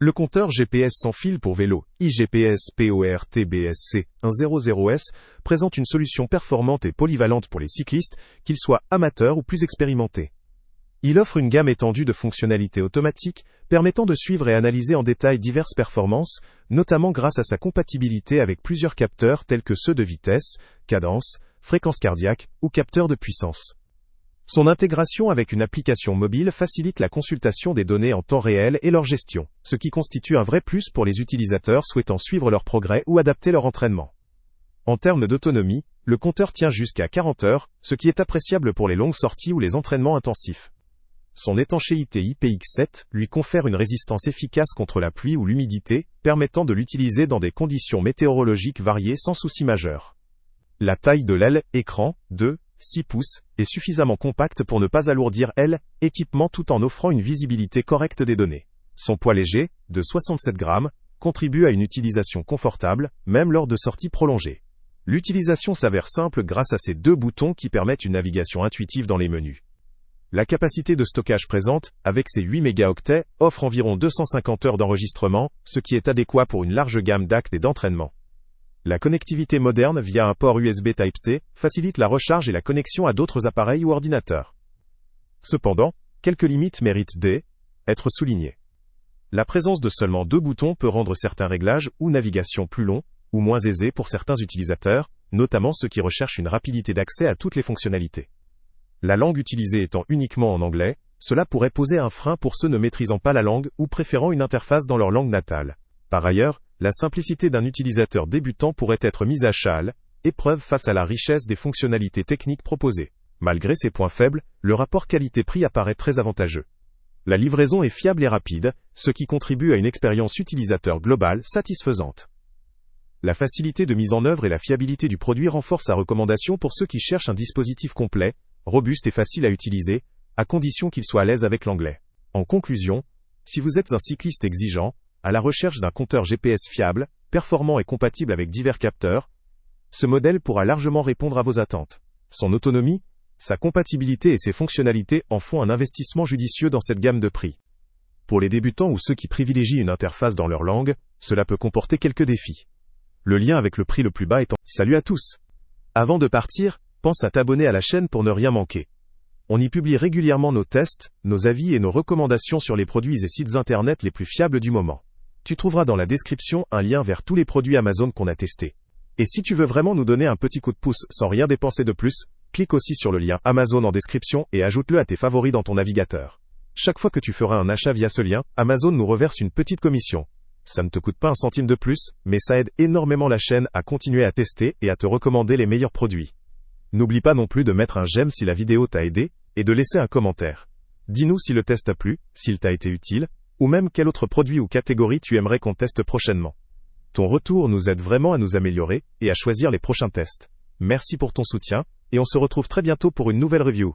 Le compteur GPS sans fil pour vélo, iGPS PORTBSC 100S, présente une solution performante et polyvalente pour les cyclistes, qu'ils soient amateurs ou plus expérimentés. Il offre une gamme étendue de fonctionnalités automatiques, permettant de suivre et analyser en détail diverses performances, notamment grâce à sa compatibilité avec plusieurs capteurs tels que ceux de vitesse, cadence, fréquence cardiaque ou capteurs de puissance. Son intégration avec une application mobile facilite la consultation des données en temps réel et leur gestion, ce qui constitue un vrai plus pour les utilisateurs souhaitant suivre leur progrès ou adapter leur entraînement. En termes d'autonomie, le compteur tient jusqu'à 40 heures, ce qui est appréciable pour les longues sorties ou les entraînements intensifs. Son étanchéité IPX7 lui confère une résistance efficace contre la pluie ou l'humidité, permettant de l'utiliser dans des conditions météorologiques variées sans souci majeur. La taille de l'aile écran, 6 pouces, est suffisamment compacte pour ne pas alourdir l'équipement tout en offrant une visibilité correcte des données. Son poids léger, de 67 grammes, contribue à une utilisation confortable, même lors de sorties prolongées. L'utilisation s'avère simple grâce à ces 2 boutons qui permettent une navigation intuitive dans les menus. La capacité de stockage présente, avec ses 8 mégaoctets, offre environ 250 heures d'enregistrement, ce qui est adéquat pour une large gamme d'actes et d'entraînement. La connectivité moderne via un port USB Type-C facilite la recharge et la connexion à d'autres appareils ou ordinateurs. Cependant, quelques limites méritent d'être soulignées. La présence de seulement 2 boutons peut rendre certains réglages ou navigations plus longs ou moins aisés pour certains utilisateurs, notamment ceux qui recherchent une rapidité d'accès à toutes les fonctionnalités. La langue utilisée étant uniquement en anglais, cela pourrait poser un frein pour ceux ne maîtrisant pas la langue ou préférant une interface dans leur langue natale. Par ailleurs, la simplicité d'un utilisateur débutant pourrait être mise à épreuve face à la richesse des fonctionnalités techniques proposées. Malgré ces points faibles, le rapport qualité-prix apparaît très avantageux. La livraison est fiable et rapide, ce qui contribue à une expérience utilisateur globale satisfaisante. La facilité de mise en œuvre et la fiabilité du produit renforcent sa recommandation pour ceux qui cherchent un dispositif complet, robuste et facile à utiliser, à condition qu'il soit à l'aise avec l'anglais. En conclusion, si vous êtes un cycliste exigeant, à la recherche d'un compteur GPS fiable, performant et compatible avec divers capteurs, ce modèle pourra largement répondre à vos attentes. Son autonomie, sa compatibilité et ses fonctionnalités en font un investissement judicieux dans cette gamme de prix. Pour les débutants ou ceux qui privilégient une interface dans leur langue, cela peut comporter quelques défis. Le lien avec le prix le plus bas étant « Salut à tous !» Avant de partir, pense à t'abonner à la chaîne pour ne rien manquer. On y publie régulièrement nos tests, nos avis et nos recommandations sur les produits et sites internet les plus fiables du moment. Tu trouveras dans la description un lien vers tous les produits Amazon qu'on a testés. Et si tu veux vraiment nous donner un petit coup de pouce sans rien dépenser de plus, clique aussi sur le lien Amazon en description et ajoute-le à tes favoris dans ton navigateur. Chaque fois que tu feras un achat via ce lien, Amazon nous reverse une petite commission. Ça ne te coûte pas un centime de plus, mais ça aide énormément la chaîne à continuer à tester et à te recommander les meilleurs produits. N'oublie pas non plus de mettre un j'aime si la vidéo t'a aidé, et de laisser un commentaire. Dis-nous si le test t'a plu, s'il t'a été utile, ou même quel autre produit ou catégorie tu aimerais qu'on teste prochainement. Ton retour nous aide vraiment à nous améliorer et à choisir les prochains tests. Merci pour ton soutien, et on se retrouve très bientôt pour une nouvelle review.